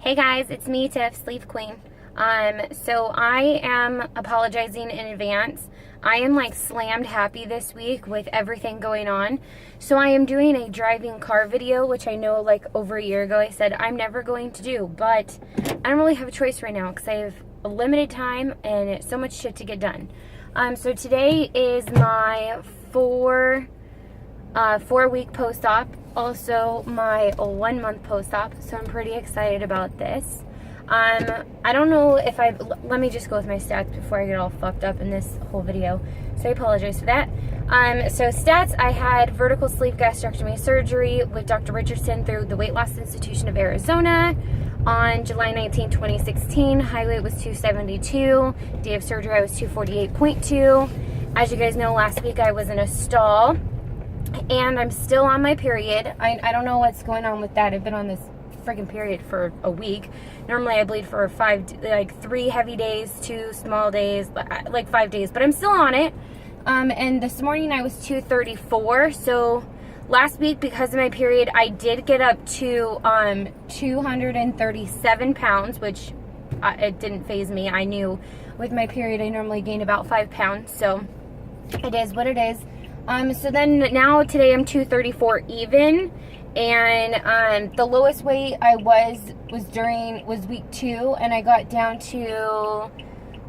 Hey guys, it's me, Tiff, Sleeve Queen. So I am apologizing in advance. I am like slammed happy this week with everything going on. So I am doing a driving car video, which I know like over a year ago I said I'm never going to do, but I don't really have a choice right now because I have a limited time and so much shit to get done. So today is my four-week post-op, also my 1-month post-op, so I'm pretty excited about this. I don't know if let me just go with my stats before I get all fucked up in this whole video, so I apologize for that. So stats, I had vertical sleeve gastrectomy surgery with Dr. Richardson through the Weight Loss Institution of Arizona on July 19, 2016. High weight was 272. Day of surgery, I was 248.2. As you guys know, last week I was in a stall, and I'm still on my period. I don't know what's going on with that. I've been on this freaking period for a week. Normally I bleed for 3 heavy days, 2 small days, like 5 days, but I'm still on it. And this morning I was 234. So last week, because of my period, I did get up to 237 pounds, which it didn't faze me. I knew with my period I normally gain about 5 pounds, so it is what it is. So then now today I'm 234 even, and the lowest weight I was week 2, and I got down to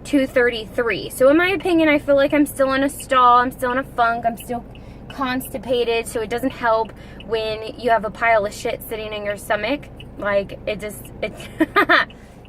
233. So in my opinion, I feel like I'm still in a stall, I'm still in a funk, I'm still constipated, so it doesn't help when you have a pile of shit sitting in your stomach. Like, it's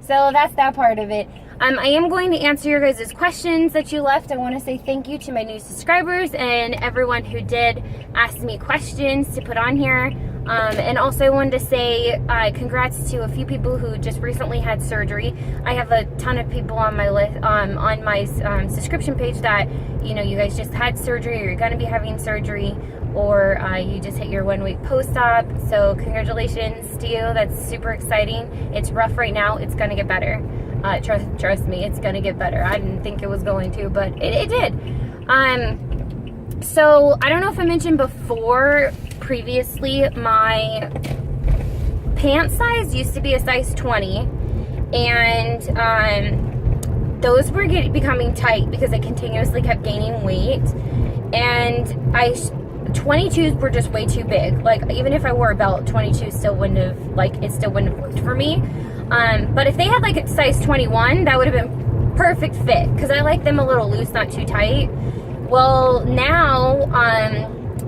so that's that part of it. I am going to answer your guys' questions that you left. I want to say thank you to my new subscribers and everyone who did ask me questions to put on here. And also I wanted to say congrats to a few people who just recently had surgery. I have a ton of people on my list, on my subscription page that, you know, you guys just had surgery, or you're going to be having surgery, or you just hit your 1-week post-op. So congratulations to you. That's super exciting. It's rough right now. It's going to get better. Trust me, it's going to get better. I didn't think it was going to, but it did. So I don't know if I mentioned previously, my pant size used to be a size 20, and those were becoming tight because I continuously kept gaining weight, and 22s were just way too big. Like, even if I wore a belt, 22 still wouldn't have, it still wouldn't have worked for me. But if they had like a size 21, that would have been perfect fit, because I like them a little loose, not too tight. Well, now,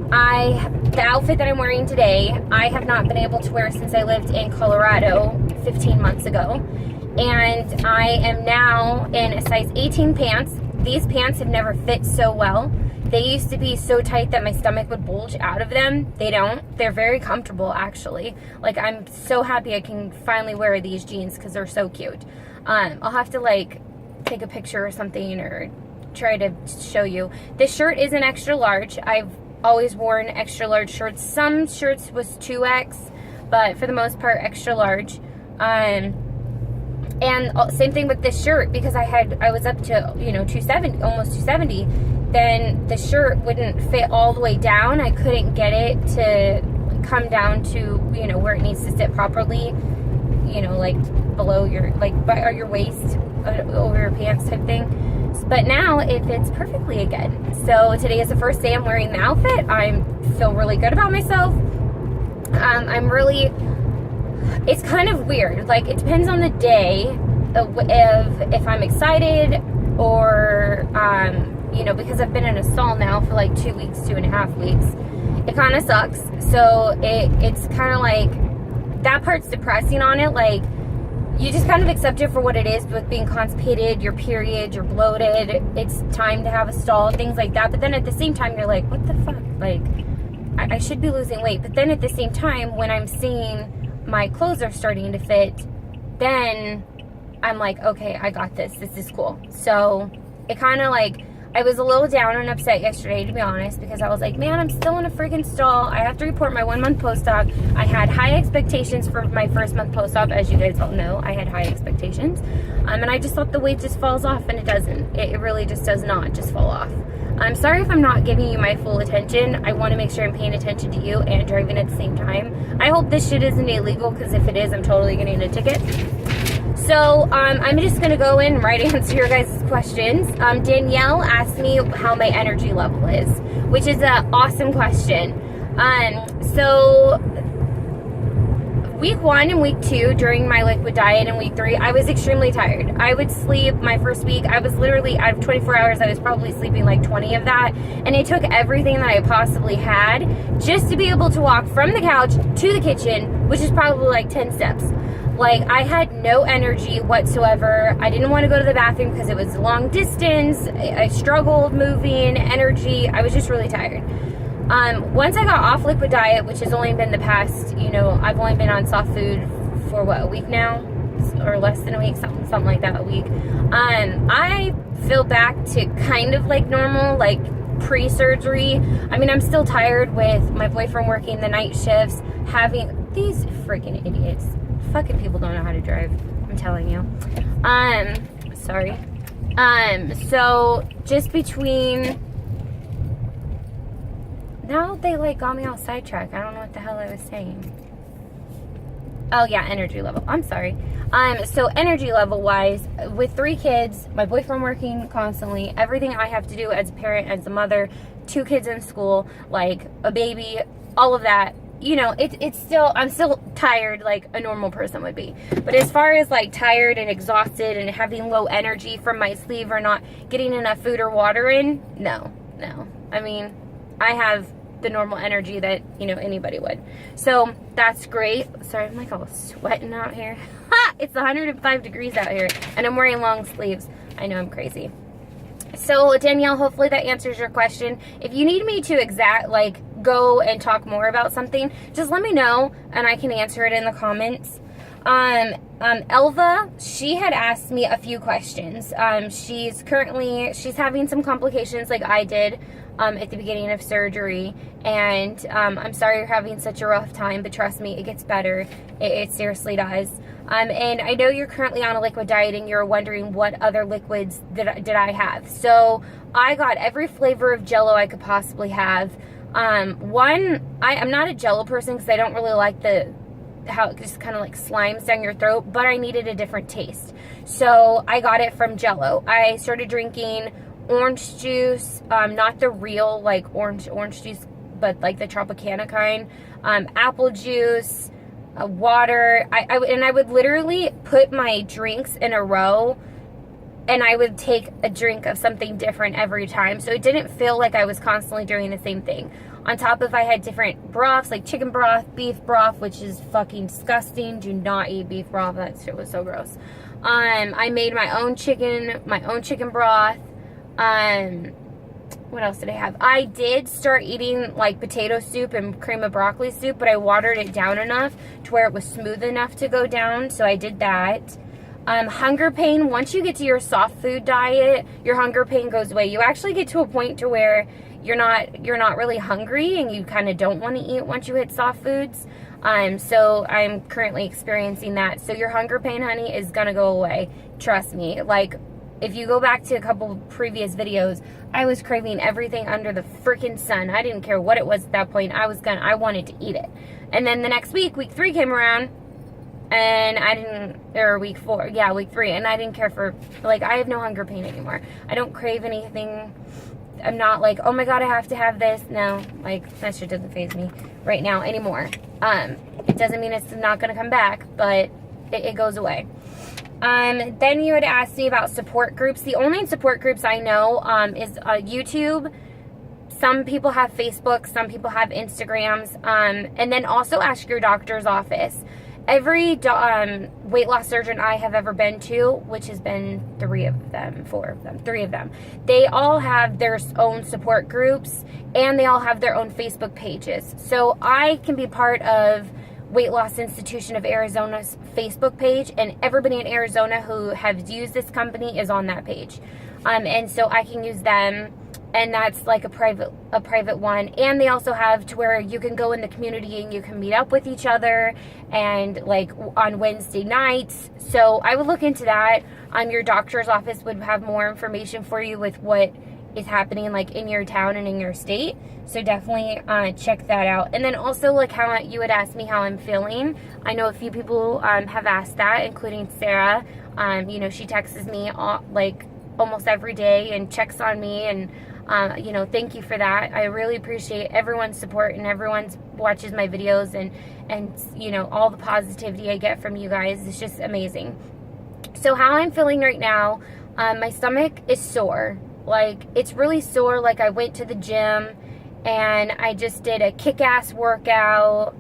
the outfit that I'm wearing today, I have not been able to wear since I lived in Colorado 15 months ago. And I am now in a size 18 pants. These pants have never fit so well. They used to be so tight that my stomach would bulge out of them. They don't. They're very comfortable, actually. Like, I'm so happy I can finally wear these jeans because they're so cute. I'll have to, take a picture or something, or try to show you. This shirt is an extra large. I've always worn extra large shirts. Some shirts was 2X, but for the most part, extra large. And same thing with this shirt, because I was up to, 270, almost 270. Then the shirt wouldn't fit all the way down. I couldn't get it to come down to, where it needs to sit properly, below your, by your waist, over your pants type thing. But now it fits perfectly again. So today is the first day I'm wearing the outfit. I feel really good about myself. It's kind of weird. Like, it depends on the day if I'm excited, or, because I've been in a stall now for 2 weeks, 2.5 weeks. It kind of sucks. So it's kind of like, that part's depressing on it. Like, you just kind of accept it for what it is, with being constipated, your period, you're bloated, it's time to have a stall, things like that. But then at the same time, you're like, what the fuck? Like, I should be losing weight. But then at the same time, when I'm seeing my clothes are starting to fit, then I'm like, okay, I got this. This is cool. So it kind of I was a little down and upset yesterday, to be honest, because I was like, man, I'm still in a freaking stall. I have to report my 1-month post-op. I had high expectations for my first month post-op. As you guys all know, I had high expectations. And I just thought the weight just falls off, and it doesn't. It really just does not just fall off. I'm sorry if I'm not giving you my full attention. I want to make sure I'm paying attention to you and driving at the same time. I hope this shit isn't illegal, because if it is, I'm totally getting a ticket. So, I'm just going to go in and answer your guys' questions. Danielle asked me how my energy level is, which is an awesome question. So, week 1 and week 2, during my liquid diet, and week 3, I was extremely tired. I would sleep, my first week, I was literally, out of 24 hours, I was probably sleeping like 20 of that, and it took everything that I possibly had just to be able to walk from the couch to the kitchen, which is probably like 10 steps. Like, I had no energy whatsoever. I didn't want to go to the bathroom because it was long distance. I struggled moving, energy. I was just really tired. Once I got off liquid diet, which has only been the past, I've only been on soft food for what, a week now? Or less than a week, something like that, a week. I feel back to kind of like normal, like pre-surgery. I mean, I'm still tired with my boyfriend working the night shifts, having these freaking idiots. Fucking people don't know how to drive, I'm telling you. Sorry. So just between, now they like got me all sidetracked. I don't know what the hell I was saying. Oh yeah, energy level. I'm sorry. So energy level wise, with 3 kids, my boyfriend working constantly, everything I have to do as a parent, as a mother, 2 kids in school, like a baby, all of that. It's still, I'm still tired like a normal person would be. But as far as like tired and exhausted and having low energy from my sleep or not getting enough food or water in, no. I mean, I have the normal energy that, anybody would. So that's great. Sorry, I'm like all sweating out here. It's 105 degrees out here and I'm wearing long sleeves. I know I'm crazy. So Danielle, hopefully that answers your question. If you need me to go and talk more about something, just let me know and I can answer it in the comments. Elva, she had asked me a few questions. She's having some complications like I did at the beginning of surgery, and I'm sorry you're having such a rough time, but trust me, it gets better. It seriously does. And I know you're currently on a liquid diet and you're wondering what other liquids did I have. So I got every flavor of Jello I could possibly have. I'm not a Jello person because I don't really like how it just kind of like slimes down your throat, but I needed a different taste. So I got it from Jello. I started drinking orange juice, not the real like orange juice, but like the Tropicana kind, apple juice, water. I would literally put my drinks in a row and I would take a drink of something different every time. So it didn't feel like I was constantly doing the same thing. On top of, I had different broths, like chicken broth, beef broth, which is fucking disgusting. Do not eat beef broth. That shit was so gross. I made my own chicken broth. What else did I have? I did start eating like potato soup and cream of broccoli soup, but I watered it down enough to where it was smooth enough to go down. So I did that. Hunger pain, once you get to your soft food diet, your hunger pain goes away. You actually get to a point to where you're not really hungry and you kind of don't want to eat once you hit soft foods. So I'm currently experiencing that. So your hunger pain, honey, is gonna go away. Trust me. Like, if you go back to a couple previous videos, I was craving everything under the freaking sun. I didn't care what it was at that point. I wanted to eat it. And then the next week 3 came around, and week 3, and I didn't care for, like, I have no hunger pain anymore. I don't crave anything. I'm not like, oh my god, I have to have this. No, like, that shit doesn't faze me right now anymore. It doesn't mean it's not gonna come back, but it goes away. Then you had asked me about support groups. The only support groups I know is YouTube. Some people have Facebook, some people have Instagrams, and then also ask your doctor's office. Every weight loss surgeon I have ever been to, which has been 3 of them, they all have their own support groups, and they all have their own Facebook pages. So I can be part of Weight Loss Institution of Arizona's Facebook page, and everybody in Arizona who has used this company is on that page. And so I can use them, and that's like a private one. And they also have to where you can go in the community and you can meet up with each other, and like on Wednesday nights. So I would look into that. Your doctor's office would have more information for you with what is happening like in your town and in your state. So definitely check that out. And then also, like, how you would ask me how I'm feeling. I know a few people have asked that, including Sarah. You know, she texts me like almost every day and checks on me, and you know, thank you for that. I really appreciate everyone's support and everyone's watches my videos, and you know, all the positivity I get from you guys. It's just amazing. So how I'm feeling right now, my stomach is sore. Like, it's really sore. Like, I went to the gym and I just did a kick-ass workout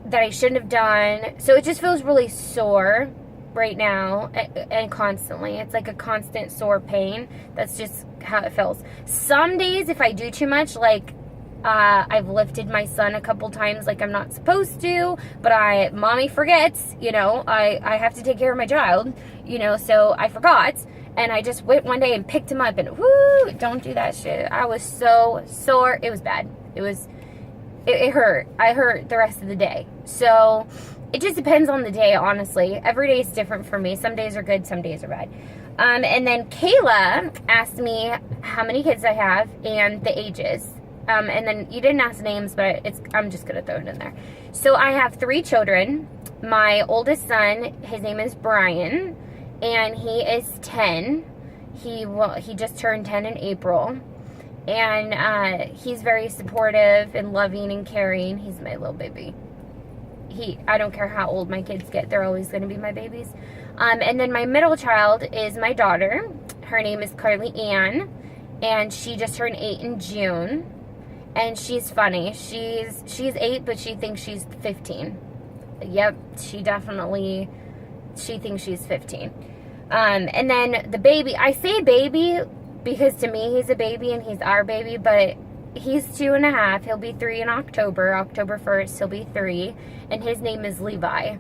that I shouldn't have done. So it just feels really sore right now, and constantly. It's like a constant sore pain. That's just how it feels. Some days, if I do too much, like, I've lifted my son a couple times like I'm not supposed to, but mommy forgets, you know, I have to take care of my child, you know, so I forgot. And I just went one day and picked him up, and whoo, don't do that shit. I was so sore. It was bad. It hurt. I hurt the rest of the day. So it just depends on the day, honestly. Every day is different for me. Some days are good, some days are bad. And then Kayla asked me how many kids I have and the ages. And then you didn't ask names, but I'm just going to throw it in there. So I have 3 children. My oldest son, his name is Brian, and he is 10. He just turned 10 in April. And he's very supportive and loving and caring. He's my little baby. I don't care how old my kids get. They're always going to be my babies. And then my middle child is my daughter. Her name is Carly Ann, and she just turned 8 in June. And she's funny. She's 8, but she thinks she's 15. Yep, she thinks she's 15. And then the baby, I say baby because to me he's a baby and he's our baby, but he's 2.5. He'll be 3 in October. October 1st, he'll be 3. And his name is Levi.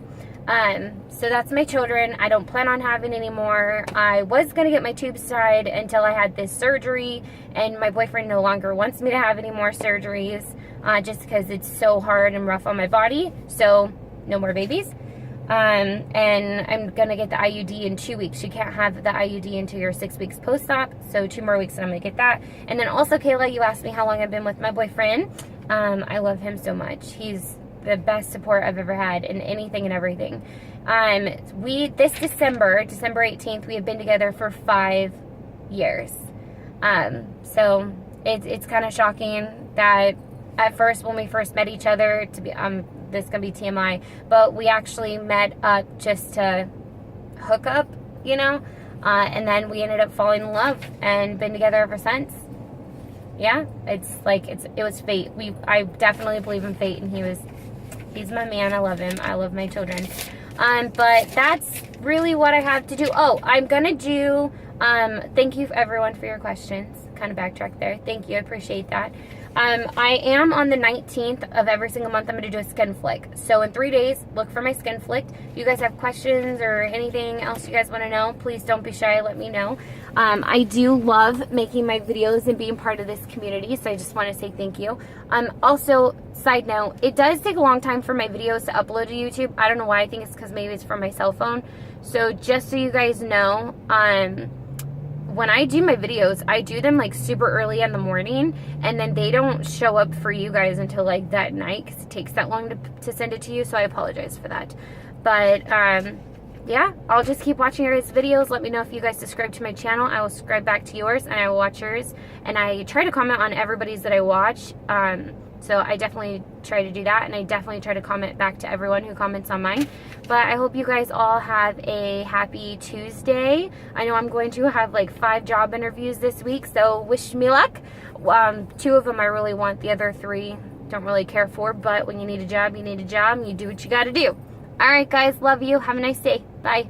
So that's my children. I don't plan on having any more. I was going to get my tubes tied until I had this surgery, and my boyfriend no longer wants me to have any more surgeries, just because it's so hard and rough on my body. So no more babies. And I'm going to get the IUD in 2 weeks. You can't have the IUD until you're 6 weeks post-op. So 2 more weeks and I'm going to get that. And then also, Kayla, you asked me how long I've been with my boyfriend. I love him so much. He's the best support I've ever had in anything and everything. This December 18th, we have been together for 5 years. So it's kind of shocking that at first, when we first met each other, this is going to be TMI, but we actually met up just to hook up, you know, and then we ended up falling in love and been together ever since. Yeah, it's like, it was fate. I definitely believe in fate, and he's my man. I love him. I love my children. But that's really what I have to do. Oh, I'm going to do, thank you everyone for your questions. Kind of backtrack there. Thank you. I appreciate that. I am on the 19th of every single month. I'm going to do a skin flick. So in 3 days, look for my skin flick. If you guys have questions or anything else you guys want to know, please don't be shy. Let me know. I do love making my videos and being part of this community. So I just want to say thank you. Also, side note, it does take a long time for my videos to upload to YouTube. I don't know why. I think it's because maybe it's from my cell phone. So just so you guys know, when I do my videos, I do them like super early in the morning, and then they don't show up for you guys until like that night, because it takes that long to send it to you. So I apologize for that. But yeah, I'll just keep watching your guys' videos. Let me know if you guys subscribe to my channel. I will subscribe back to yours, and I will watch yours. And I try to comment on everybody's that I watch. So I definitely try to do that, and I definitely try to comment back to everyone who comments on mine. But I hope you guys all have a happy Tuesday. I know I'm going to have like 5 job interviews this week, so wish me luck. 2 of them I really want, the other 3 don't really care for, but when you need a job, you need a job, and you do what you gotta do. Alright guys, love you. Have a nice day. Bye.